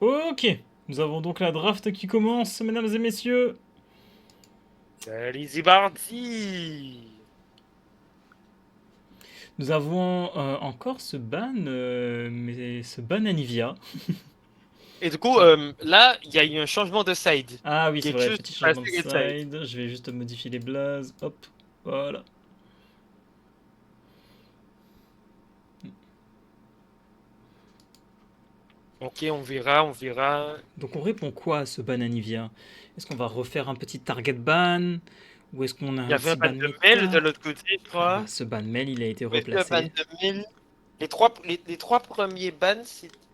Ok, nous avons donc la draft qui commence, mesdames et messieurs. Salut Zibardi. Nous avons encore ce ban, mais ce ban Anivia. Et du coup, là, il y a eu un changement de side. Ah oui, c'est vrai, Getchus petit est changement passé de Get side. side. Je vais juste modifier les blazes. Hop, voilà. Ok, on verra, on verra. Donc on répond quoi à ce ban Anivia? Est-ce qu'on va refaire un petit target ban? Ou est-ce qu'on a Il y un avait un petit ban ban de mail de méta? l'autre côté, je Ah bah crois. ce ban mail, il a été Oui, le ban replacé. de mail. Les trois premiers bans,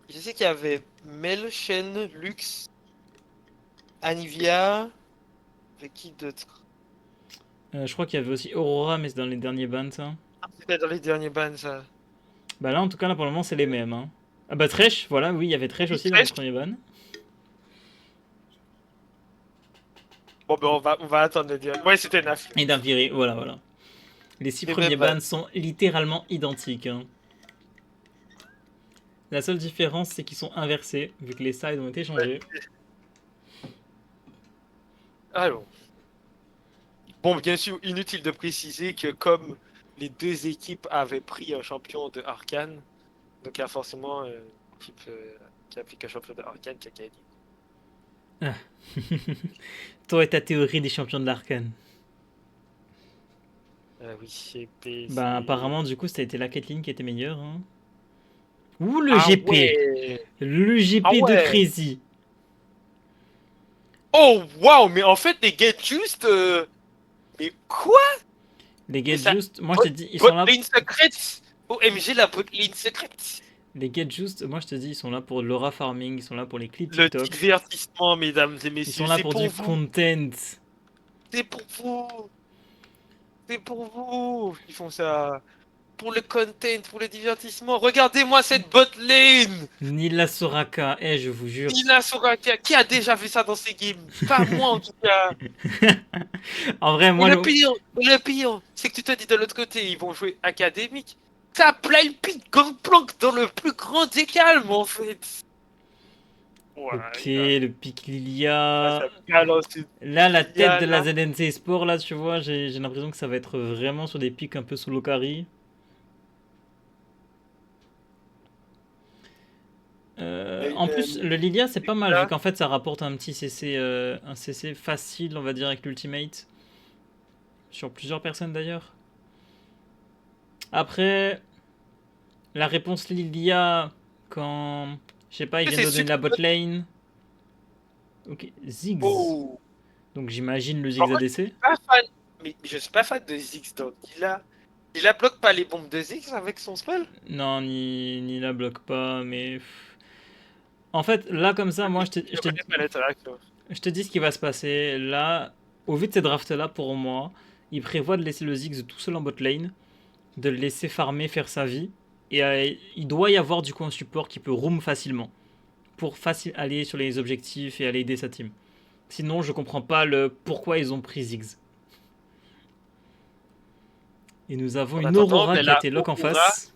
je sais qu'il y avait Mel, Shen, Lux, Anivia. Avec qui d'autre? Je crois qu'il y avait aussi Aurora, mais c'est dans les derniers bans, ça. Ah, c'était dans les derniers bans, ça. Bah là, en tout cas, là pour le moment, c'est les mêmes, hein. Ah bah Thresh, voilà, oui, il y avait Thresh Oui, aussi dans le Thresh. premier ban. Bon, ben, on va attendre le dernier. Ouais, c'était Nafri. Et d'un viré, voilà, voilà. Les 6 Les premiers mêmes bans. bans sont littéralement identiques, hein. La seule différence, c'est qu'ils sont inversés, vu que les sides ont été Ouais. changés. Alors. Bon, bien sûr, inutile de préciser que comme les deux équipes avaient pris un champion de Arcane, donc il y a forcément une équipe qui a pris qu'un champion de Arcane qui a gagné. Ah. Toi et ta théorie des champions de l'arcane. Oui, c'est... Bah apparemment, du coup, ça a été la Caitlyn qui était meilleure, hein. Ouh, le Ah GP! ouais! Le Ah GP de ouais! Crazy. Oh waouh! Mais en fait, les Get Just... Mais quoi? Les Mais Get ça... Just, moi je te Bot, dis, ils bot sont là. lane secrète! OMG, la bot lane secrète! Les Get Just, moi je te dis, ils sont là pour l'aura farming, ils sont là pour les clips Le TikTok, divertissement, mesdames et ils sont messieurs, là c'est pour pour du vous! content. C'est pour vous! C'est pour vous! Ils font ça! Pour le content, pour le divertissement. Regardez-moi cette bot lane! Nila Soraka, eh, je vous jure. Nina Soraka, qui a déjà vu ça dans ses games? Pas moi en tout cas. En vrai, Et moi, le pire, c'est que tu te dis de l'autre côté, ils vont jouer académique. Ça blind pick gangplank dans le plus grand des calmes en fait. ok, Ouais, le pic ça Lilia. balance une Là, la tête Lilia de la là. ZNC Sport, là, tu vois, j'ai l'impression que ça va être vraiment sur des pics un peu sous l'Okari. Et, En plus, le Lilia, c'est pas mal, vu là, qu'en fait, ça rapporte un petit CC, un CC facile, on va dire, avec l'ultimate. Sur plusieurs personnes, d'ailleurs. Après, la réponse Lilia, quand, je sais pas, ils que viennent c'est de donner super. la bot lane. Ok, Ziggs. Oh. Donc j'imagine le Par Ziggs contre, je ADC. suis pas fan. Mais je suis pas fan de Ziggs donc il a bloque pas les bombes de Ziggs avec son spell? Non, ni la bloque pas, mais... En fait, là, comme ça, moi, Je connais pas l'interaction. je te dis ce qui va se passer. Là, au vu de ces drafts-là, pour moi, il prévoit de laisser le Ziggs tout seul en bot lane, de le laisser farmer, faire sa vie. Et il doit y avoir du coup un support qui peut roam facilement, pour aller sur les objectifs et aller aider sa team. Sinon, je comprends pas le pourquoi ils ont pris Ziggs. Et nous avons En une attendant, Aurora mais qui a là, été lock en Aura, face.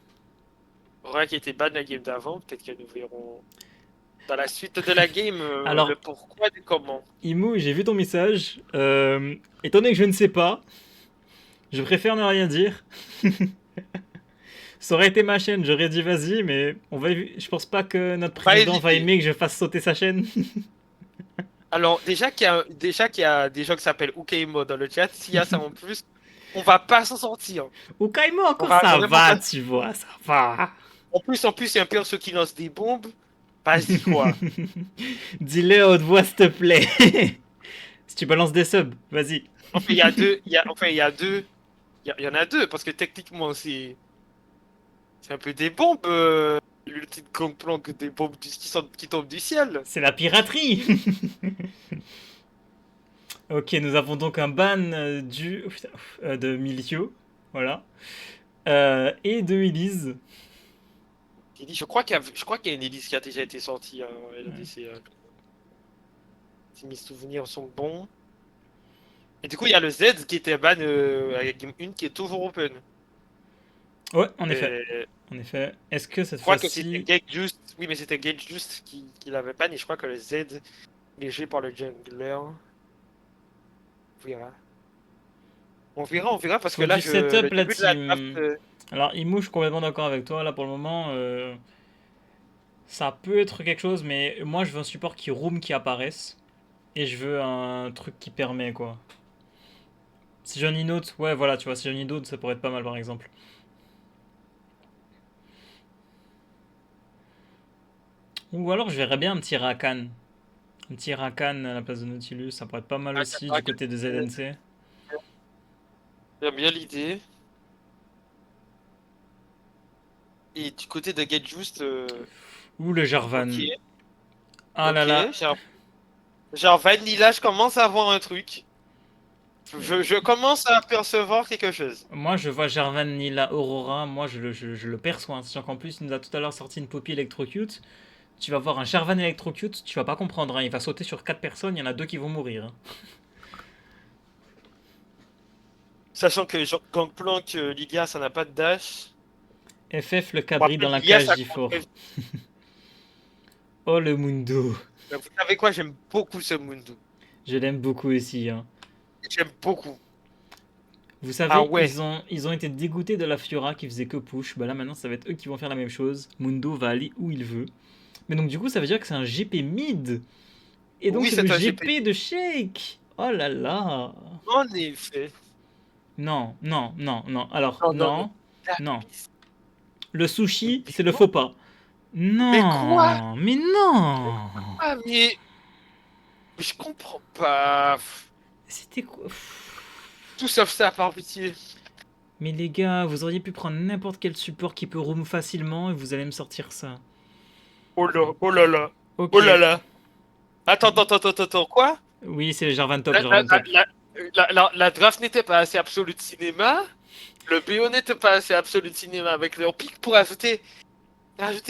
Aura qui était bad la game d'avant, peut-être que nous verrons dans la suite de la game le Alors, pourquoi du comment. Imo, j'ai vu ton message. Étant donné que je ne sais pas, je préfère ne rien dire. Ça aurait été ma chaîne, j'aurais dit vas-y, mais je pense pas que notre Pas président va hésiter. aimer que je fasse sauter sa chaîne. Alors, déjà qu'il y a des gens qui s'appellent Ukeimo dans le chat, s'il y a ça en plus, on va pas s'en sortir. Ou Kaimo, On encore va ça vraiment va, pas. tu vois, ça va. En plus, il y a un perso qui lance des bombes. Vas-y, quoi. Dis-le à haute voix, s'il te plaît. Si tu balances des subs, vas-y. Enfin, il y a deux. Enfin, il y a deux. Il y en a deux, parce que techniquement, c'est un peu des bombes. L'ultime Gangplank des bombes qui tombent du ciel. C'est la piraterie. Ok, nous avons donc un ban de Milio, voilà, et de Elise. Je crois qu'il y a une Elise qui a déjà été sortie. LDC, si mes souvenirs sont bons. Et du coup, il y a le Z qui était ban à la game 1 qui est toujours open. Ouais, en effet, Et, en effet. Est-ce que cette Je crois que c'était fois-ci... Gage Just. Oui, mais c'était Gage Just qui l'avait ban. Et je crois que le Z léger par le jungler. On verra. On verra parce que Faut là, du setup le la début de la draft. team. Alors, Imo, je suis complètement d'accord avec toi. Là, pour le moment, ça peut être quelque chose, mais moi, je veux un support qui roam, qui apparaisse. Et je veux un truc qui permet, quoi. Si j'ai un Inote, ouais, voilà, tu vois, si j'ai un Inote, ça pourrait être pas mal, par exemple. Ou alors, je verrais bien un petit Rakan. Un petit Rakan à la place de Nautilus, ça pourrait être pas mal aussi du côté de ZNC. J'aime bien l'idée. Et du côté de Get Just, Ou le ok, Jarvan. Ah là ok. là. Genre Vanilla, je commence à voir un truc. Je commence à percevoir quelque chose. Moi, je vois Jarvan Nila Aurora. Moi, je le perçois. Hein. Sachant qu'en plus, il nous a tout à l'heure sorti une Poppy Electrocute. Tu vas voir un Jarvan Electrocute, tu vas pas comprendre. Hein. Il va sauter sur 4 personnes, il y en a 2 qui vont mourir. Hein. Sachant que genre, Gangplank, Lydia, ça n'a pas de dash. FF le Bon, cabri après, dans la Lydia, cage ça G4. compte. Oh le Mundo. Vous savez quoi, j'aime beaucoup ce Mundo. Je l'aime beaucoup aussi. Hein. J'aime beaucoup. Vous Ah savez, ouais. ils ont été dégoûtés de la Fiora qui faisait que push. Bah là maintenant, ça va être eux qui vont faire la même chose. Mundo va aller où il veut. Mais donc du coup, ça veut dire que c'est un GP mid. Et donc Oui, c'est le c'est un GP. GP de Shake. Oh là là. En effet. Non, non, non, non. Alors, Non, non, non. non, Ah, non. Le sushi, mais c'est le quoi? faux pas. Mais quoi? Non, mais non. Ah, mais je comprends pas. C'était quoi? Tout sauf ça, par pitié. Mais les gars, vous auriez pu prendre n'importe quel support qui peut roam facilement et vous allez me sortir ça. Oh là, oh là là. Ok. Oh là là. Attends, quoi? Oui, c'est Jarvan top, La, la, Jarvan la, top. la, la draft n'était pas assez absolue de cinéma. Le BO n'était pas assez absolu de cinéma avec leur pic pour ajouter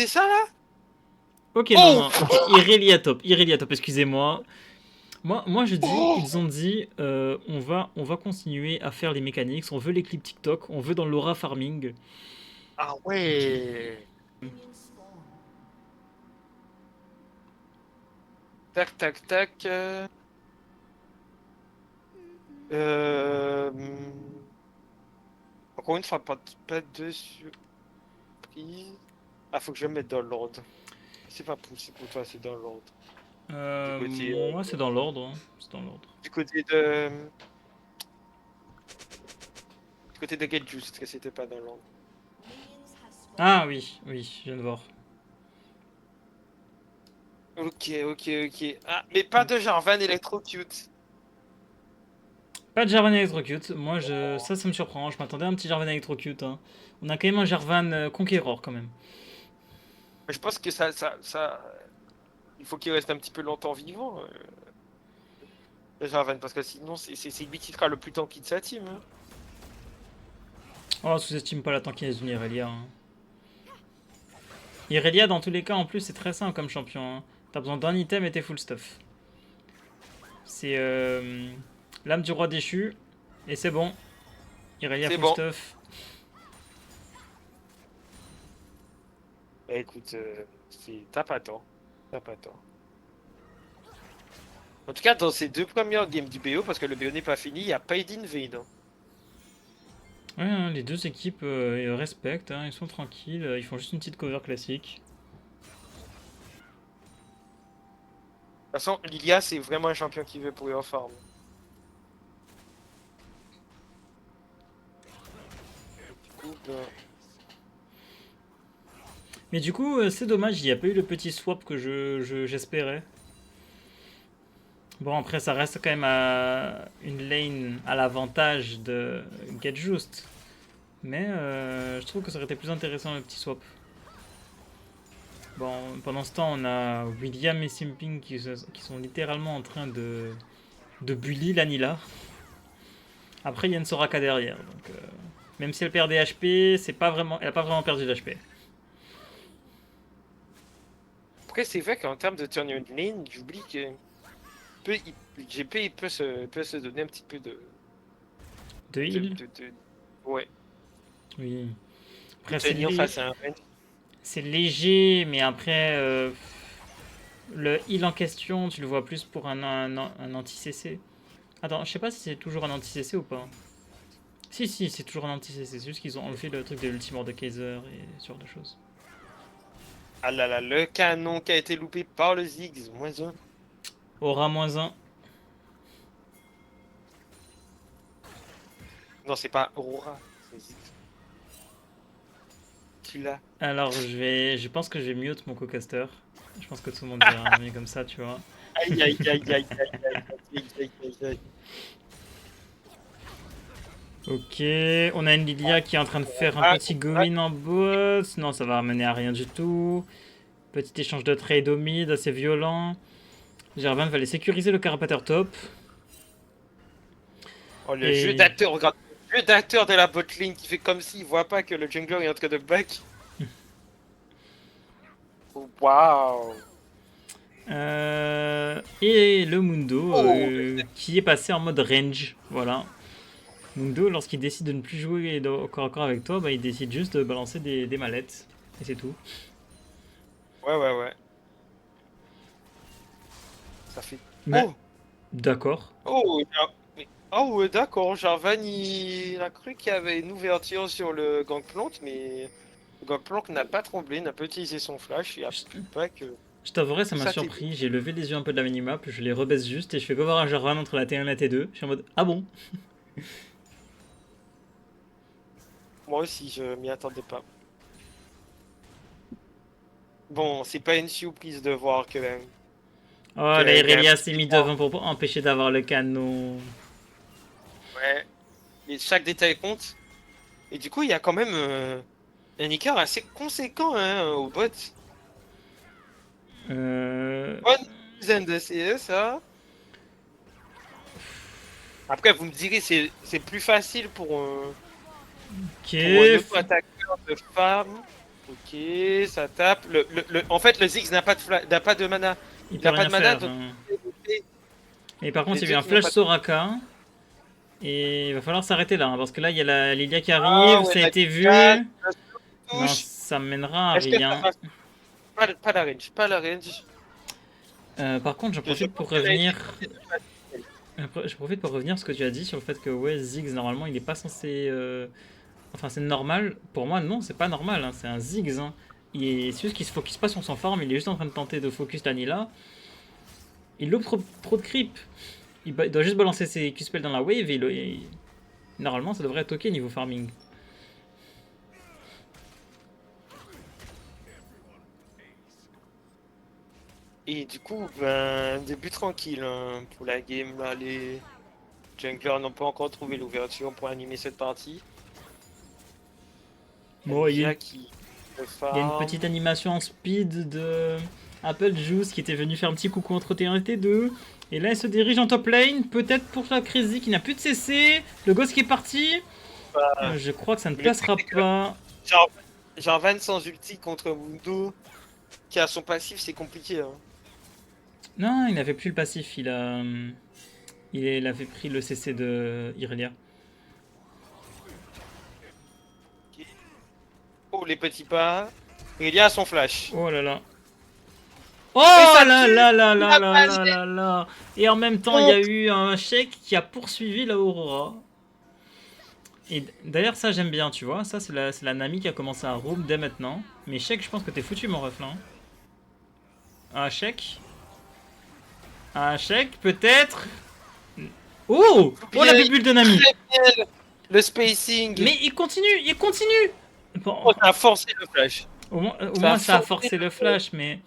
ça là? Ok, non, Oh! non, ok. Irelia top, Irelia top, excusez-moi. Moi, je dis, Oh! ils ont dit, on va continuer à faire les mécaniques, on veut les clips TikTok, on veut dans l'aura farming. Ah ouais! Tac, tac, tac. Encore une fois, pas de surprise. Ah, faut que je me mette dans l'ordre. C'est pas possible pour toi, c'est dans l'ordre. Du côté, Moi, c'est dans l'ordre, hein. C'est dans l'ordre. du côté de, du côté de Get Juice, que c'était pas dans l'ordre. Ah oui, oui, je viens de voir. Ok. Ah, mais pas de Jarvan Electrocute. Pas de Jarvan Electrocute. Ça me surprend. Je m'attendais à un petit Jarvan Electrocute. Hein. On a quand même un Jarvan Conqueror quand même. Mais je pense que il faut qu'il reste un petit peu longtemps vivant, le Jarvan, parce que sinon, c'est lui qui sera le plus tanky de sa team. Hein. Oh, sous-estime pas la tankiness d'une Irelia. Hein. Irelia, dans tous les cas, en plus, c'est très simple comme champion. Hein. T'as besoin d'un item et t'es full stuff. C'est l'âme du roi déchu. Et c'est bon. Irelia C'est full bon. stuff. Bah, écoute, t'as pas tort. T'as pas tort. En tout cas, dans ces deux premières games du BO, parce que le BO n'est pas fini, il n'y a pas Edin Vayne. Hein. Ouais, hein, les deux équipes ils respectent. Hein, ils sont tranquilles. Ils font juste une petite cover classique. De toute façon, Lilia, c'est vraiment un champion qui veut pour farm. Du coup, bah, Mais du coup, c'est dommage, il n'y a pas eu le petit swap que j'espérais. Bon, après, ça reste quand même une lane à l'avantage de Get Just. Mais je trouve que ça aurait été plus intéressant le petit swap. Bon, pendant ce temps, on a William et Simping qui sont littéralement en train de bully l'Anila. Après, il y a une Soraka derrière. Donc, même si elle perd des HP, elle a pas vraiment perdu d'HP. après, c'est vrai qu'en termes de turn on lane, j'oublie que GP il peut se donner un petit peu De heal. ouais. Oui. Après, tenir face à un range. c'est léger, mais après, le heal en question, tu le vois plus pour un anti-CC. Attends, je sais pas si c'est toujours un anti-CC ou pas. Si, c'est toujours un anti-CC. C'est juste qu'ils ont enlevé le truc de l'ultimore de Kaiser et ce genre de choses. Ah là là, le canon qui a été loupé par le Ziggs, moins un. Aura -1. Non, c'est pas Aurora, c'est Ziggs. Tu l'as. Alors, je pense que je vais mute mon co-caster. Je pense que tout le monde dira mieux comme ça, tu vois. Aïe aïe aïe aïe aïe aïe aïe aïe aïe aïe. Ok, on a une Lilia qui est en train de faire un petit go-in en boss. Non, ça va mener à rien du tout. Petit échange de trade au mid, assez violent. Jarvan va aller sécuriser le carapateur top. Oh, le Et- jeu d'acteur, regarde. Le jeu d'acteur de la botlane qui fait comme s'il voit pas que le jungler est en train de back. Waouh. Et le Mundo Oh, qui est passé en mode range. Voilà. Mundo, lorsqu'il décide de ne plus jouer au corps à corps avec toi, bah, il décide juste de balancer des mallettes. Et c'est tout. Ouais, ouais, ouais. Ça fait. Mais- Oh! D'accord. Oh! Oh, ouais, d'accord. Jarvan, il a cru qu'il y avait une ouverture sur le Gangplank, mais le Gangplank n'a pas tremblé, n'a pas utilisé son flash. Il a plus pas que. Je t'avouerai, ça m'a Ça, t'es- surpris. J'ai levé les yeux un peu de la minimap, je les rebaisse juste et je fais go voir un Jarvan entre la T1 et la T2. Je suis en mode ah bon? Moi aussi, je m'y attendais pas. Bon, c'est pas une surprise de voir que même. Oh, la il y a un Irelia petit s'est mis détail. devant pour empêcher d'avoir le canon. Ouais. Et chaque détail compte. Et du coup, il y a quand même un écart assez conséquent hein, au bot. Bonne dizaine de CS, ça. Après, vous me direz, c'est plus facile Ok. pour un auto-attaqueur de farm. Ok, ça tape. En fait, le Ziggs n'a pas n'a pas de mana. Il Il peut n'a pas rien de mana, faire. donc Hein. et- Et par contre, Les il y a eu un deux qui n'ont flash pas de- Soraka. Et il va falloir s'arrêter là, hein, parce que là, il y a la Lilia qui Ah arrive, ouais, ça a la été vu. Lilia, Non, touche. ça mènera à Est-ce que ça rien. passe? Pas la range, pas la range. Par contre, je Je profite pense pour que la revenir. LGD est facile. Je profite pour revenir sur ce que tu as dit sur le fait que ouais, Ziggs normalement il est pas censé. Enfin, c'est normal. Pour moi, non, c'est pas normal. Hein. C'est un Ziggs. Hein. C'est juste qu'il se focus pas sur son farm. Il est juste en train de tenter de focus Tanila. Il loupe trop de creep. Il doit juste balancer ses Q-spells dans la wave. Normalement, ça devrait être ok niveau farming. Et du coup, ben, début tranquille hein, pour la game. Là, les junglers n'ont pas encore trouvé l'ouverture pour animer cette partie. Bon, il y a Lilia une qui Il y a une petite animation en speed de Apple Juice qui était venu faire un petit coucou entre T1 et T2. Et là, elle se dirige en top lane, peut-être pour la Crazy qui n'a plus de CC. Le Ghost qui est parti. Je crois que ça ne mais le passera truc, c'est que- pas. Jarvan sans ulti contre Mundo qui a son passif, c'est compliqué. Hein. Non, il n'avait plus le passif. Il avait pris le CC de Irelia. Oh, les petits pas. Lilia a son flash. Oh là là. Oh ça là tue là là là la là là là là. Et en même temps, il y a eu un Sheik qui a poursuivi la Aurora. Et d'ailleurs, ça j'aime bien, tu vois. Ça, c'est la Nami qui a commencé à roam dès maintenant. Mais Sheik, je pense que t'es foutu, mon ref là. Hein. Ah, Sheik. Ah, Sheik, peut-être. Oh, oh la bubule de Nami. Très bien, le spacing. Mais il continue. Bon, Oh, ça a forcé le flash. au moins, Ça a ça a forcé forcé le le flash, mais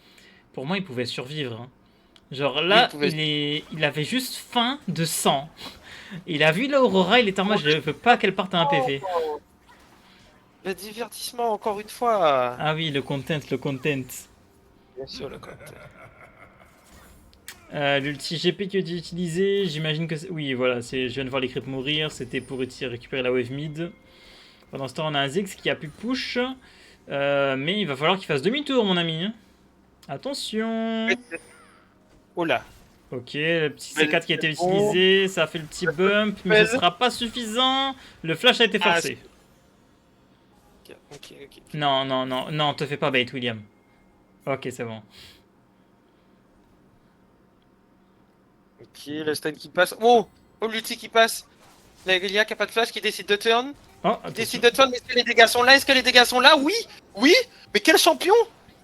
pour moi, il pouvait survivre. Hein. Genre Oui, là, il pouvait- il avait juste faim de sang. Il a vu l'Aurora, il était en mode je veux pas qu'elle parte à un PV. Oh, le divertissement, encore une fois. Ah oui, le content. Bien sûr, le content. L'ulti GP qui a été utilisé, j'imagine que oui, voilà, je viens de voir les creeps mourir, c'était pour récupérer la wave mid. Pendant ce temps, on a un Ziggs qui a pu push, mais il va falloir qu'il fasse demi-tour, mon ami. Hein. Attention. Oh là. Ok, le petit C4 qui a été utilisé, ça a fait le petit bump, mais ce sera pas suffisant. Le flash a été forcé. Ok. Non, non, non, non, te fais pas bait, William. Ok, c'est bon. Ok, le stun qui passe. Oh, l'ulti qui passe. La Irelia qui a pas de flash, qui décide de turn. Oh, Qui décide attention. de turn. Est-ce que les dégâts sont là? Est-ce que les dégâts sont là? Oui, oui. Mais quel champion!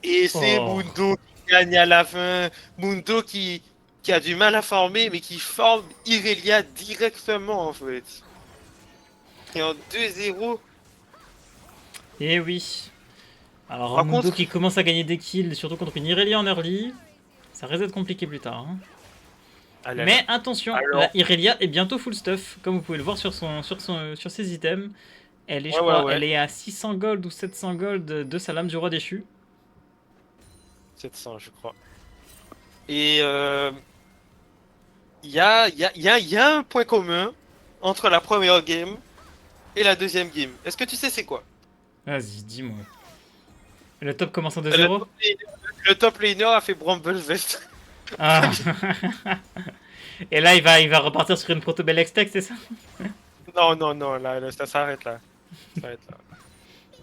Et c'est Oh. Mundo qui gagne à la fin. Mundo qui a du mal à former, mais qui forme Irelia directement en fait. Et en 2-0. Eh oui. Alors, Par Mundo contre, qui commence à gagner des kills, surtout contre une Irelia en early. Ça risque d'être compliqué plus tard. Hein. ah là là. Mais attention, la Alors, Irelia est bientôt full stuff. Comme vous pouvez le voir sur ses items. Elle est, je crois, ouais. elle est à 600 gold ou 700 gold de sa lame du roi déchu. 700, je crois. Et il y a un point commun entre la première game et la deuxième game. Est-ce que tu sais c'est quoi? Vas-y, dis-moi. Le top commence en Le 2-0. top le top laner a fait Bramble Vest. Ah. Et là, il va repartir sur une proto belle extech, c'est ça? Non, là, ça s'arrête là. Ça s'arrête là.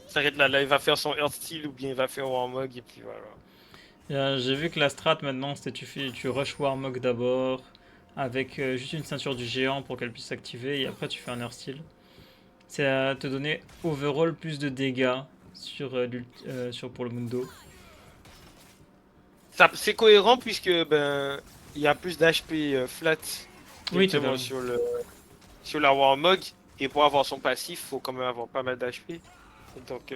Ça s'arrête là. Là, il va faire son Earth Steel ou bien il va faire Warmog et puis voilà. J'ai vu que la strat maintenant, c'était tu rush Warmog d'abord, avec juste une ceinture du géant pour qu'elle puisse s'activer, et après tu fais un Earth Steel. C'est à te donner overall plus de dégâts pour le Mundo. C'est cohérent puisque ben il y a plus d'HP flat Oui, directement totalement. sur la Warmog et pour avoir son passif, faut quand même avoir pas mal d'HP. Donc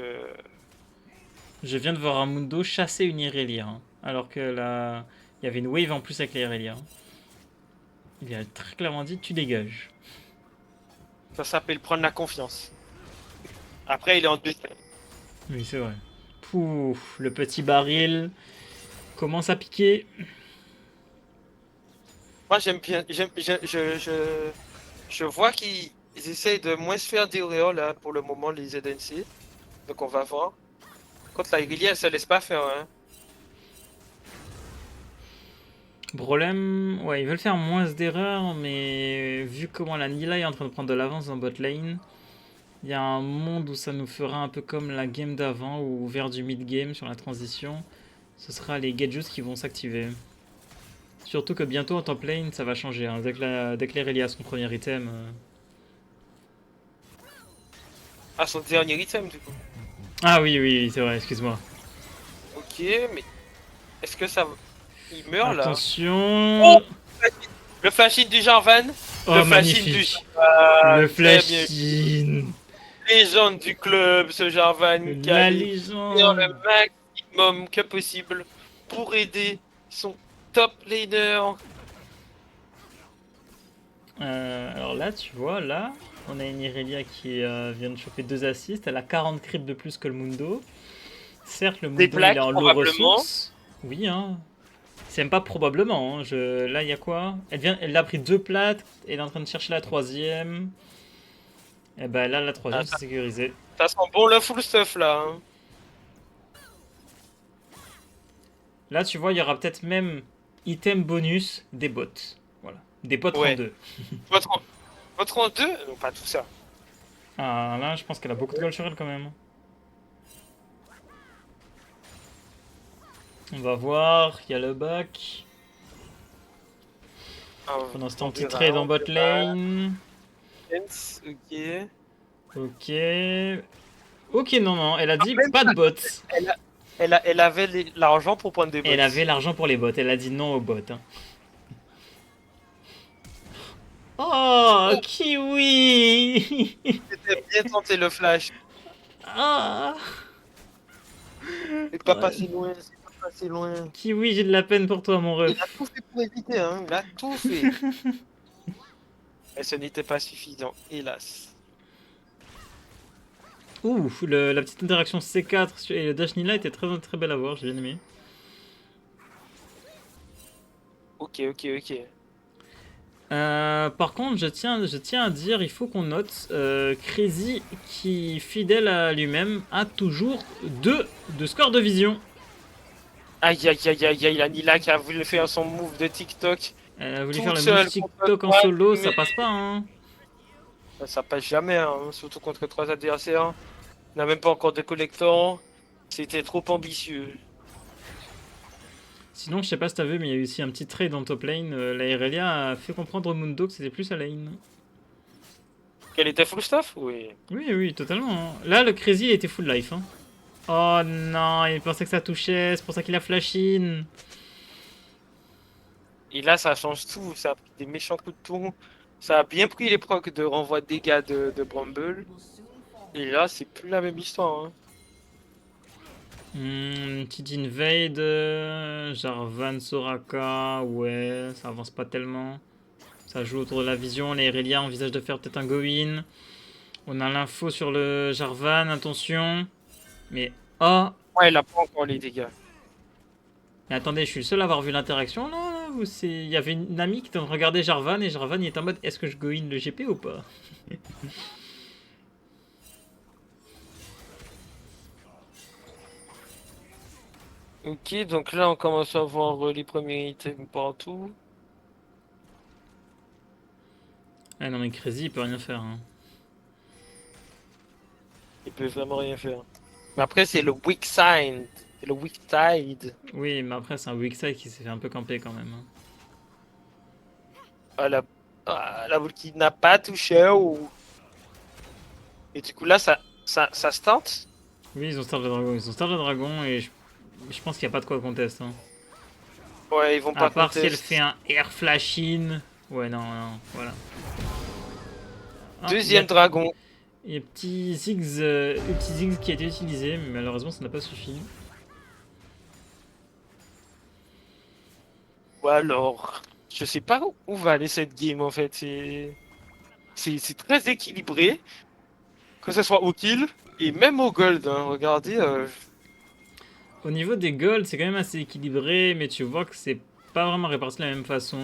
Je viens de voir un Mundo chasser une Irelia, hein, alors que là, il y avait une wave en plus avec les Irelia. Il a très clairement dit tu dégages. ça s'appelle prendre la confiance. Après, il est en deux. Oui, c'est vrai. Pouf, le petit baril commence à piquer. Moi, j'aime bien. Je vois qu'ils essayent de moins se faire des auréoles là, pour le moment, les ZNC. Donc, on va voir. Contre la Irelia, elle se laisse pas faire. Hein. Problème, ouais, ils veulent faire moins d'erreurs, mais vu comment la Nila est en train de prendre de l'avance dans bot lane, il y a un monde où ça nous fera un peu comme la game d'avant, ou vers du mid game sur la transition, ce sera les Gadgets qui vont s'activer. Surtout que bientôt en top lane, ça va changer. Hein. Dès que l'Irelia a son premier item. Ah, son dernier item, du coup. Ah oui, oui, oui, c'est vrai, excuse-moi. Ok, mais est-ce que ça. Il meurt là? Attention. Oh, le flash-in du Jarvan. Le Oh, flash-in du magnifique. Jarvan. Le Très bien. flash-in. Légende du club, ce Jarvan qui La allait faire le légende. maximum que possible pour aider son top laner. Alors là, tu vois, là, on a une Irelia qui vient de choper 2 assists. Elle a 40 creeps de plus que le Mundo. Certes, le Des Mundo, il est plaques, en low probablement. ressources. Oui, hein. C'est même pas probablement. Hein. Là, il y a quoi? Elle a pris 2 plates. Elle est en train de chercher la troisième. Et ben là, la troisième, Ah, c'est sécurisé. ça sent bon le full stuff là. Hein. Là, tu vois, il y aura peut-être même item bonus des bots. Voilà. Des bots en Ouais. 2. Votre, votre en deux? Non, pas tout ça. Ah, là, je pense qu'elle a beaucoup de gold sur elle quand même. On va voir, il y a le back. Ah, Pendant ce temps, on petit verra, trade en on bot verra. lane. Ok. Ok. Ok, non, non, elle a Ah, dit même pas de pas. bots. Elle avait l'argent pour prendre des bots. Elle avait l'argent pour les bots, elle a dit non aux bots. Hein. Oh, Oh, kiwi. c'était bien tenté le flash. Ah, C'est pas ouais. passé loin, c'est pas passé loin. Kiwi, j'ai de la peine pour toi, mon Il a ref. tout fait pour éviter, hein. Il a tout fait. Et ce n'était pas suffisant, hélas. Ouh, la petite interaction C4 et le dash Nila était très, très belle à voir, j'ai bien aimé. Ok. Par contre, je tiens à dire, il faut qu'on note, Crazy, qui, fidèle à lui-même, a toujours 2 de score de vision. Aïe, la Nila qui a voulu faire son move de TikTok Elle a voulu faire toute le move seule contre TikTok en 3, solo, ça mais passe pas, hein. ça passe jamais, hein, surtout contre 3 adversaires. On n'a même pas encore de collector. C'était trop ambitieux. Sinon, je sais pas si t'as vu, mais il y a eu aussi un petit trade en top lane. La Irelia a fait comprendre au Mundo que c'était plus à lane. Quel était full stuff? Oui. Oui, oui, totalement, hein. Là, le Crazy il était full life. Hein. Oh non, il pensait que ça touchait, c'est pour ça qu'il a flash in. Et là, ça change tout. Ça a pris des méchants coups de tour. Ça a bien pris les procs de renvoi de dégâts de Bramble. Et là, c'est plus la même histoire. Hein. Petite invade, Jarvan, Soraka, ouais, ça avance pas tellement. Ça joue autour de la vision, les Irelia envisagent de faire peut-être un go-in. On a l'info sur le Jarvan, attention. Mais, oh, Ouais, il a pas encore les dégâts. mais attendez, je suis le seul à avoir vu l'interaction là, ou c'est... Il y avait une amie qui était en train de regarder Jarvan et Jarvan il est en mode est-ce que je go-in le GP ou pas? Ok, donc là, on commence à voir les premiers items partout. Ah non mais Crazy il peut rien faire. Hein. Il peut vraiment rien faire. Mais après, c'est le weak side. C'est le weak side. Oui, mais après c'est un weak side qui s'est fait un peu camper quand même. Hein. La boule qui n'a pas touché. Et du coup, là, ça se tente. Oui, ils ont start le dragon, et je pense qu'il n'y a pas de quoi conteste. Hein. Ouais, ils vont À pas part si elle fait contest. un air flash in. Ouais, non, non, voilà. Ah, Deuxième dragon. il y a petit Ziggs qui a été utilisé, mais malheureusement ça n'a pas suffi. Ou alors, je sais pas où va aller cette game en fait. C'est très équilibré, que ce soit au kill et même au gold. Hein. Regardez, Au niveau des golds, c'est quand même assez équilibré, mais tu vois que c'est pas vraiment réparti de la même façon.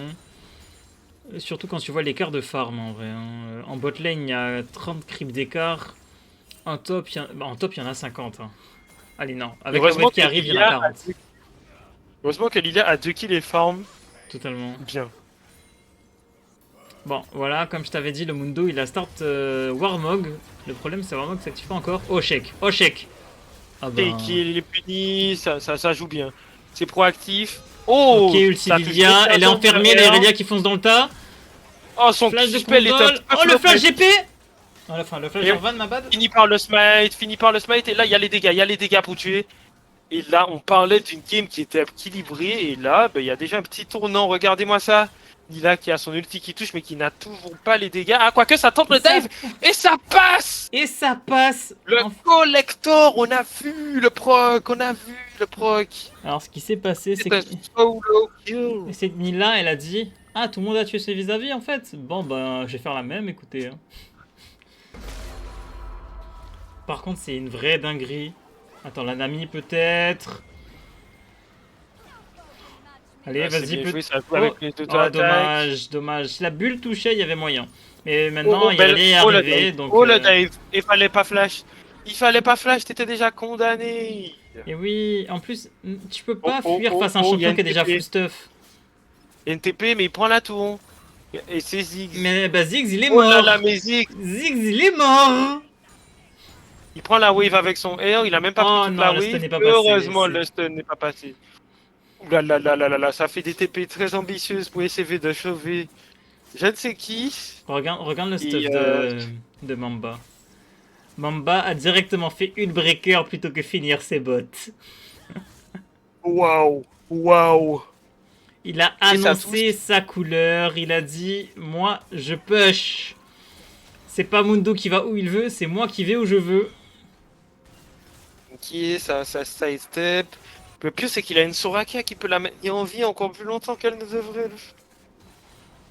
Surtout quand tu vois l'écart de farm en vrai. Hein. En bot lane, il y a 30 creeps d'écart. En top, il y en a 50. Hein. Allez, non. Avec la heureusement wave qui que arrive, il y en a Lilia 40. heureusement que Lilia a 2 kills et farm Totalement. bien. Bon, voilà, comme je t'avais dit, le Mundo, il a start Warmog. Le problème, c'est Warmog s'active pas encore. Oh, shake. Oh, shake. Ah Et ben... qu'il est puni, ça joue bien. C'est proactif. Ok, Oh, ça touche bien Ultililia, elle est enfermée, la derrière. Irelia qui fonce dans le tas. Oh, son Flash de spell est un Condol. petit peu Oh, le flash flopé. GP. Oh, enfin, le flash Et Jarvan, ma bad. finit par le smite, et là, il y a les dégâts pour tuer. Et là, on parlait d'une game qui était équilibrée, et là, ben, il y a déjà un petit tournant. Regardez-moi ça. Lila qui a son ulti qui touche, mais qui n'a toujours pas les dégâts. Ah, quoique ça tente le dive, et ça passe. Et ça passe. Le collector, on a vu le proc, Alors, ce qui s'est passé, C'est un solo kill. c'est que Nila, elle a dit ah, tout le monde a tué ses vis-à-vis en fait. Bon, ben, je vais faire la même, écoutez. Hein. Par contre, c'est une vraie dinguerie. Attends, la Nami peut-être. Allez, Ah, c'est vas-y, bien peut joué, ça joue Oh, avec les deux oh, attaques. dommage, dommage. Si la bulle touchait, il y avait moyen. Mais Oh, maintenant, oh, il belle... allait oh le arriver, dive, donc... oh le dive. Il fallait pas flash. Il fallait pas flash, t'étais déjà condamné. Et oui, en plus, tu peux Oh, pas oh, fuir oh, face à un oh, il y a champion une qui est déjà full TP. stuff. Il y a une TP, mais il prend la tour. Et c'est Ziggs. Mais bah, Ziggs, il est Oh là mort. là, mais Ziggs. Ziggs, il est mort. Il prend la wave avec son air, il a même pas pris Oh toute non, la le stun wave. n'est pas passé. Heureusement, le stun n'est pas passé. Ouh là là là là là là, ça fait des TP très ambitieuses pour essayer de sauver je ne sais qui. Regarde le Et stuff de Mamba. Mamba a directement fait une breaker plutôt que finir ses bots. waouh, waouh. Il a Et ça touche. annoncé sa couleur, il a dit moi je push. C'est pas Mundo qui va où il veut, c'est moi qui vais où je veux. Ok, ça side step. Le pire, c'est qu'il a une Soraka qui peut la maintenir en vie encore plus longtemps qu'elle ne devrait.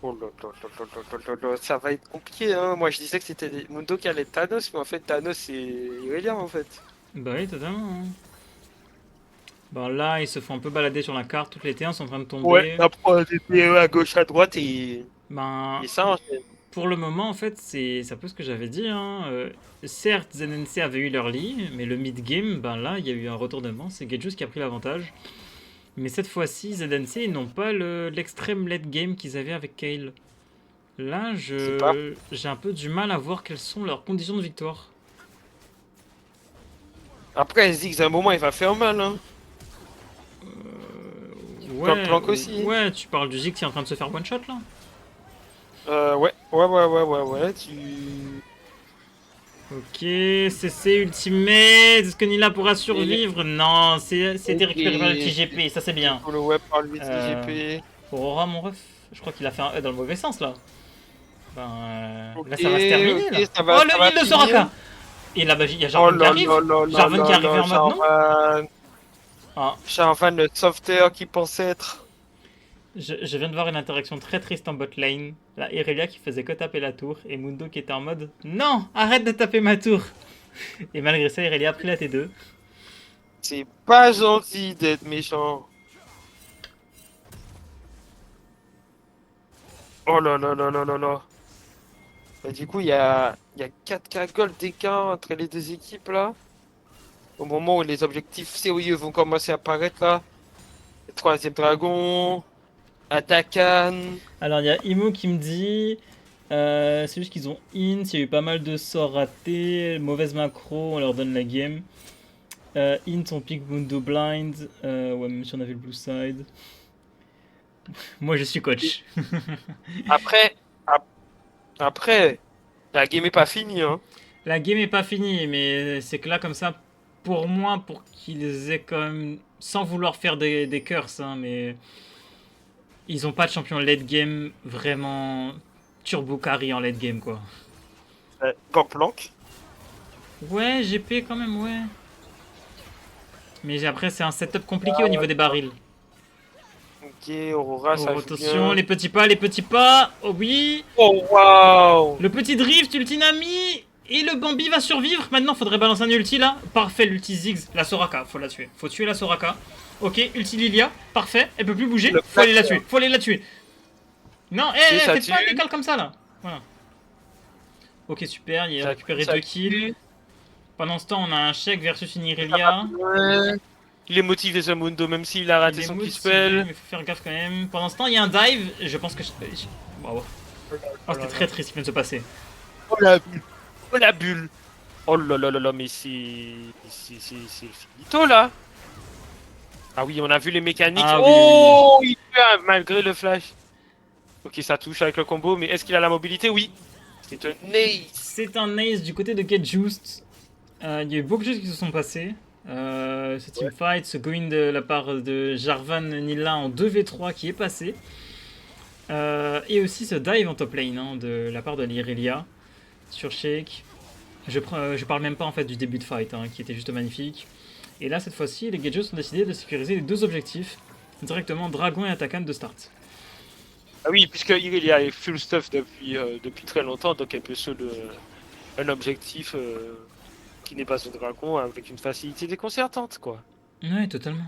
Oh là là là là là là là, ça va être compliqué, hein. Moi, je disais que c'était Mundo qui allait Thanos, mais en fait, Thanos, c'est Irelia, en fait. Bah oui, totalement. Hein. Bon là, ils se font un peu balader sur la carte, toutes les T1 sont en train de Ouais, tomber. après, des PE à gauche, à droite, Ben, et ça enchaîne. pour le moment, en fait, c'est un peu ce que j'avais dit. Hein. Certes, ZNC avait eu leur lit, mais le mid-game, ben là, il y a eu un retournement, c'est Gejus qui a pris l'avantage. Mais cette fois-ci, ZNC, ils n'ont pas l'extrême late game qu'ils avaient avec Kayle. Là, C'est pas. j'ai un peu du mal à voir quelles sont leurs conditions de victoire. Après, Ziggs, à un moment, il va faire mal, hein. Ouais, Planck aussi. ouais, tu parles du Zig qui est en train de se faire one shot là. Ouais, Ok, CC Ultimate, est-ce que Nila pourra Et le- survivre? Non, c'était Ok. récupéré par le TGP, ça c'est Et bien. pour le web par le Euh, TGP. Aurora, mon ref, je crois qu'il a fait un E dans le mauvais sens là. Ben, Ok, là ça va se terminer là. ok, Oh, ça le va heal de finir. Soraka! Et là, bah, il y a Oh Jarvan qui là arrive. là là là Jarvan qui est là arrivé là, en mode non. Jarvan. Ah, Jarvan, le sauveteur qui pense être. je viens de voir une interaction très triste en bot lane. La Irelia qui faisait que taper la tour et Mundo qui était en mode non, arrête de taper ma tour. Et malgré ça, Irelia a pris la T2. C'est pas gentil d'être méchant. Oh là là là là là là. Bah, du coup, il y a 4K gold d'écart entre les deux équipes là. Au moment où les objectifs sérieux vont commencer à apparaître là. Le troisième dragon. Atakan. Alors, il y a Imo qui me dit c'est juste qu'ils ont int, il y a eu pas mal de sorts ratés, mauvaise macro, on leur donne la game. Int, on pick Mundo blind. Ouais, même si on avait le blue side. Moi, je suis coach. Après, ap- après, la game est pas finie, hein. La game est pas finie, mais c'est que là, comme ça, pour moi, pour qu'ils aient quand même, sans vouloir faire des curses, hein, mais ils ont pas de champion late game vraiment turbo carry en late game, quoi. Gangplank. Ouais, GP quand même, ouais. Mais après, c'est un setup compliqué au niveau des barils. Ok, Aurora, Oh, ça joue attention, bien. les petits pas, les petits pas. Oh oui. Oh waouh! Le petit drift, ultinami. Et le Bambi va survivre. Maintenant, faudrait balancer un ulti là. Parfait, l'ulti Ziggs. La Soraka, faut la tuer. Faut tuer la Soraka. Ok, ulti Lilia. Parfait, elle peut plus bouger. Le Faut aller la flash, tuer. Faut aller la tuer. Non, ok, ça faites pas tue. des calls comme ça là. Voilà. Ok, super, il a Ça tue, récupéré ça 2 kills. tue. Pendant ce temps, on a un Sheik versus une Ça va Irelia. plus loin. Il est motivé ce Mundo, même s'il a Il raté est son motivé, Q-Spell. mais faut faire gaffe quand même. Pendant ce temps, il y a un dive. Je pense que. Wow. Oh, c'était très triste ce qui vient de se passer. Oh la bulle! Oh la bulle! Oh là là là là, mais c'est finito là! Ah oui, on a vu les mécaniques. Ah oui, oui. Oh! Il fait malgré le flash. Ok, ça touche avec le combo, mais est-ce qu'il a la mobilité? Oui. C'est un ace. C'est un ace du côté de Get Juiced. Il y a eu beaucoup de choses qui se sont passées. Ce teamfight, ce go-in de la part de Jarvan Nila en 2v3 qui est passé. Et aussi ce dive en top lane hein, de la part de l'Irelia sur Sheik. Je parle même pas en fait du début de fight hein, qui était juste magnifique. Et là cette fois-ci les Gejos ont décidé de sécuriser les deux objectifs directement Dragon et Atakan de start. Ah oui, puisque il y a full stuff depuis très longtemps, donc elle peut un objectif qui n'est pas ce dragon avec une facilité déconcertante, quoi. Ouais totalement.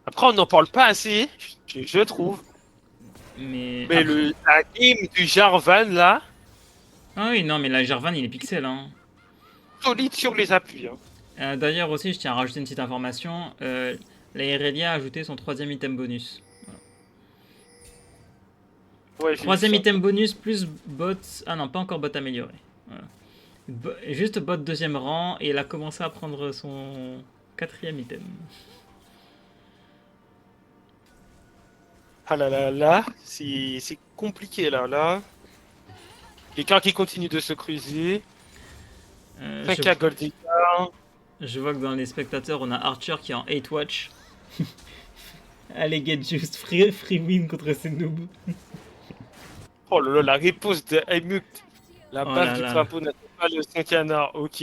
Après, on n'en parle pas assez, je trouve. Mais Mais après... la game du Jarvan, là, Ah oui non mais la Jarvan il est pixel hein. solide sur les appuis. Hein. D'ailleurs aussi, je tiens à rajouter une petite information. La Irelia a ajouté son troisième item bonus. Ouais, j'ai vu Troisième ça. item bonus plus bot... Ah non, pas encore bot amélioré. Voilà. Juste bot deuxième rang et elle a commencé à prendre son quatrième item. Ah là là là, c'est compliqué là, là. Quelqu'un qui continue de se creuser. Euh, 5K je, Goldie. je vois que dans les spectateurs, on a Archer qui est en 8 watch. Allez, get juste free win contre ces noobs. Oh là là, la réponse de Helmut. La Oh base là du là. crapaud n'attend pas le 5 canard. Ok.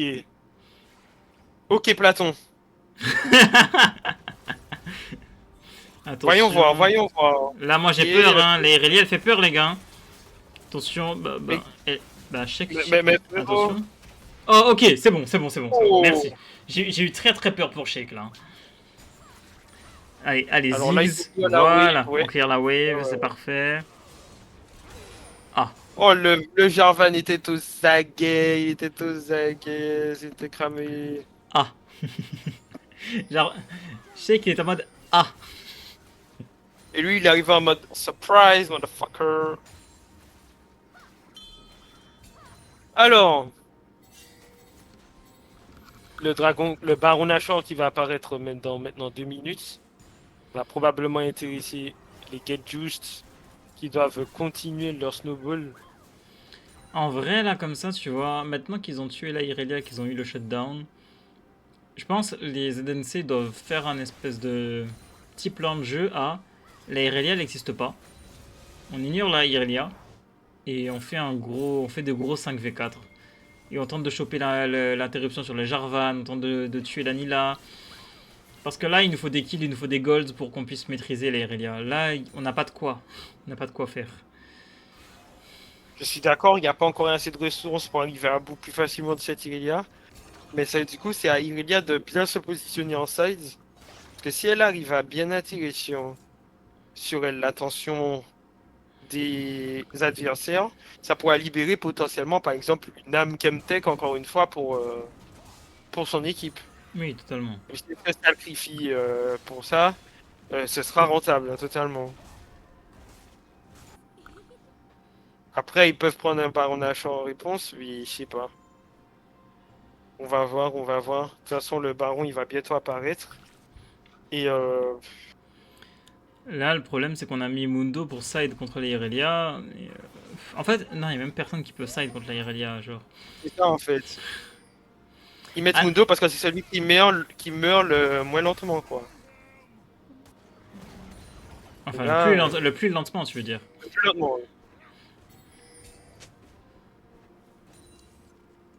Ok, Platon. Attention. Voyons voir, voyons voir. Là, moi j'ai Et peur, hein. La Irelia elle fait peur, les gars. Attention, Mais, check. mais frérot. Attention. Oh, ok, c'est bon, c'est bon, c'est bon, c'est bon. Oh. Merci. J'ai eu très très peur pour Shake là. Allez, Alors là, il Ziggs. faut clear la Voilà, wave, ouais. on clear la wave, Ouais, c'est ouais. parfait. Ah, Oh, le Jarvan était aux aguets, il était aux aguets, c'était cramé. ah. Genre, Shake il est en mode ah. Et lui, il est arrivé en mode surprise, motherfucker. Alors, le baron Nashor qui va apparaître dans maintenant 2 minutes va probablement intéresser les Get Juiced qui doivent continuer leur snowball. En vrai, là, comme ça, tu vois, maintenant qu'ils ont tué la Irelia, qu'ils ont eu le shutdown, je pense les ZNC doivent faire un espèce de petit plan de jeu à la Irelia, elle n'existe pas. On ignore la Irelia et on fait des gros 5v4. Et on tente de choper l'interruption sur le Jarvan, on tente de tuer la Nila. Parce que là, il nous faut des kills, il nous faut des golds pour qu'on puisse maîtriser la Irelia. Là, on n'a pas de quoi. On n'a pas de quoi faire. Je suis d'accord, il n'y a pas encore assez de ressources pour arriver à bout plus facilement de cette Irelia. Mais ça, du coup, c'est à Irelia de bien se positionner en side. Parce que si elle arrive à bien attirer sur elle l'attention des adversaires, ça pourrait libérer potentiellement, par exemple, une âme Chemtech, encore une fois, pour son équipe. Oui, totalement. Et si elle se sacrifie pour ça, ce sera rentable, hein, totalement. Après, ils peuvent prendre un baron H en réponse, oui, je sais pas. On va voir, on va voir. De toute façon, le baron, il va bientôt apparaître. Et Là, le problème, c'est qu'on a mis Mundo pour side contre la Irelia. En fait, non, il n'y a même personne qui peut side contre la Irelia, genre. c'est ça, en fait. Ils mettent Ah, Mundo parce que c'est celui qui meurt le moins lentement, quoi. enfin, Là, le plus lentement, tu veux dire. plus lentement, ouais.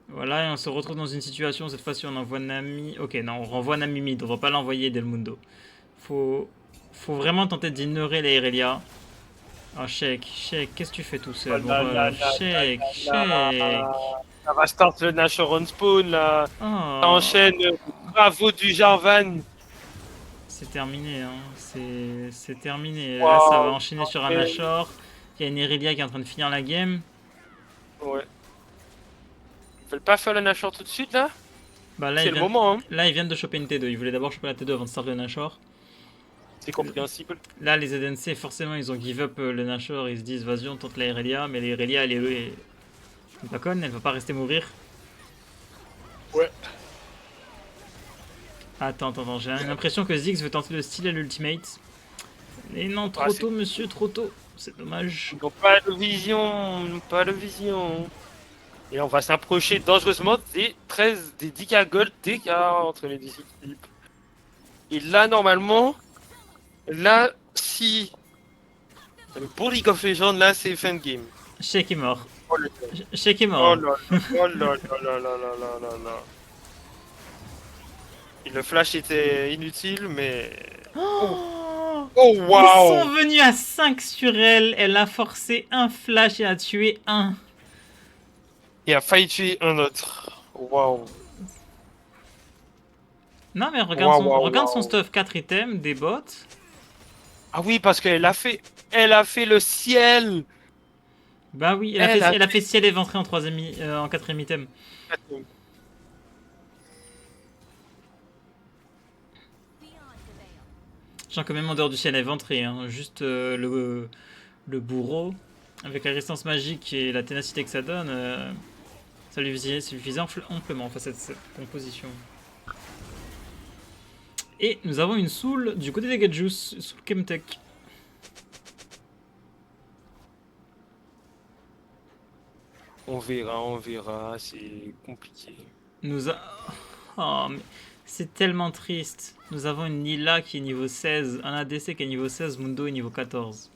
Voilà, et on se retrouve dans une situation, cette fois-ci on envoie Nami... Ok, non, on renvoie Nami mid, on va pas l'envoyer Del Mundo. Faut vraiment tenter d'ignorer la Irelia. Oh, Sheik, qu'est-ce que tu fais tout seul, Oh mon là là ref? là là Sheik. là là. Ça va start le Nashor on spawn, là. Ça Oh, enchaîne. Bravo du Jarvan. c'est terminé, hein. C'est terminé. Là, ça va Waouh. enchaîner sur un Nashor. Il y a une Irelia qui est en train de finir la game. Ouais. Ils veulent pas faire le Nashor tout de suite, là? Bah C'est le moment, hein. là, ils viennent de choper une T2. Ils voulaient d'abord choper la T2 avant de start le Nashor. C'est compréhensible. Là, les ZNC, forcément, ils ont give up le Nashor. Ils se disent, vas-y, on tente la Irelia. Mais la Irelia, elle est pas conne, elle va pas rester mourir. Ouais. Attends, j'ai l'impression que Ziggs veut tenter de styler l'ultimate. Mais non, trop tôt, monsieur, trop tôt. C'est dommage. Ils n'ont pas de vision, ils n'ont pas de vision. Et on va s'approcher dangereusement des 10k gold d'écart entre les deux équipes. Et là, normalement, là, si pour League of Legends, là, c'est fin de game. Sheik est mort. Oh, le... Sheik est oh mort. là là, oh là là là là là là là. Et le flash était inutile, mais... Oh, Oh, ils waouh! sont venus à 5 sur elle. Elle a forcé un flash et a tué un. Et a failli tuer un autre. Waouh! Non, mais regarde son stuff 4 items, des bots. Ah oui, parce elle a fait le ciel. Bah oui, elle a fait ciel éventré en 4ème item. Genre quand même en dehors du ciel éventré, hein. Juste le bourreau, avec la résistance magique et la ténacité que ça donne, ça lui suffisait amplement face à cette composition. Et nous avons une soul du côté des Gadjus, soul Chemtech. On verra, c'est compliqué. Oh, mais c'est tellement triste. Nous avons une Nila qui est niveau 16, un ADC qui est niveau 16, Mundo est niveau 14.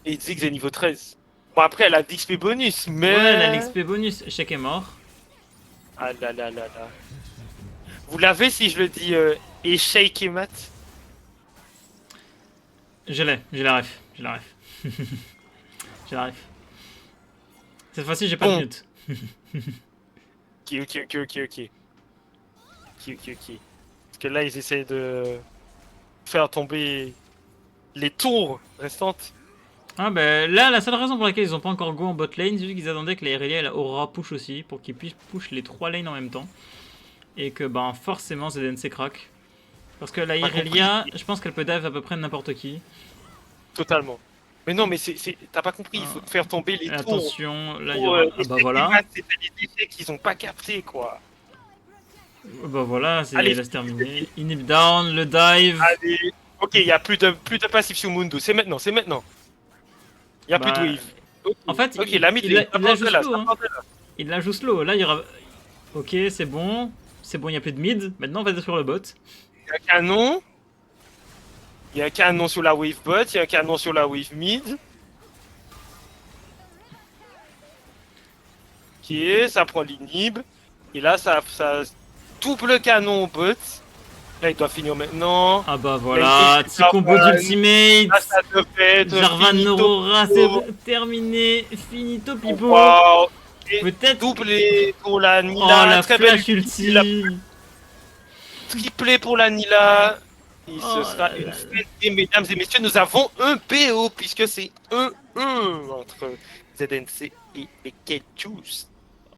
Et Ziggs est niveau 13. Bon, après, elle a d'XP bonus, mais... Ouais, elle a l'XP bonus. Sheik est mort. Ah là là là là. Vous l'avez si je le dis échec et mat? J'ai la ref. J'ai la ref. Cette fois-ci, j'ai pas de mute. Ok. Parce que là, ils essayent de faire tomber les tours restantes. Ah ben là, la seule raison pour laquelle ils ont pas encore go en bot lane, c'est qu'ils attendaient que la Irelia elle aura push aussi, pour qu'ils puissent push les 3 lanes en même temps. Et que ben forcément ZNC crack. Parce que la Irelia, je pense qu'elle peut dive à peu près n'importe qui. Totalement. Mais non, mais t'as pas compris, il faut faire tomber les tours. Attention, là il y aura... Ah bah voilà. C'est des effets qu'ils ont pas capté, quoi. Bah voilà, Allez. là c'est terminé. Inhib down, le dive. Allez. Ok, il n'y a plus de passif sur Mundo. C'est maintenant, c'est maintenant. Il n'y a plus de Bah, wave. Ok, en fait, ok, la mid lane, il la joue ça part de slow. là, ça Hein. part de là. Il la joue slow. Là, il y aura. Ok, c'est bon. C'est bon, il n'y a plus de mid. Maintenant, on va détruire le bot. Il y a un canon. Il y a un canon sur la wave bot, il y a un canon sur la wave mid. Ok, ça prend l'inhib. Et là, ça double canon au bot. Là, il doit finir maintenant. Ah bah Là, voilà, il petit combo d'ultimate. Là, ça devait être Jarvan finito. Aurora, c'est terminé. Finito Pipo. Wow. Et Peut-être. doublé pour la Oh Nila. la Très belle flash ulti. triplé pour la Nila. Et Oh ce sera là une là. fête. Et mesdames et messieurs, nous avons un PO puisque c'est 1-1 entre ZNC et les Ketchus.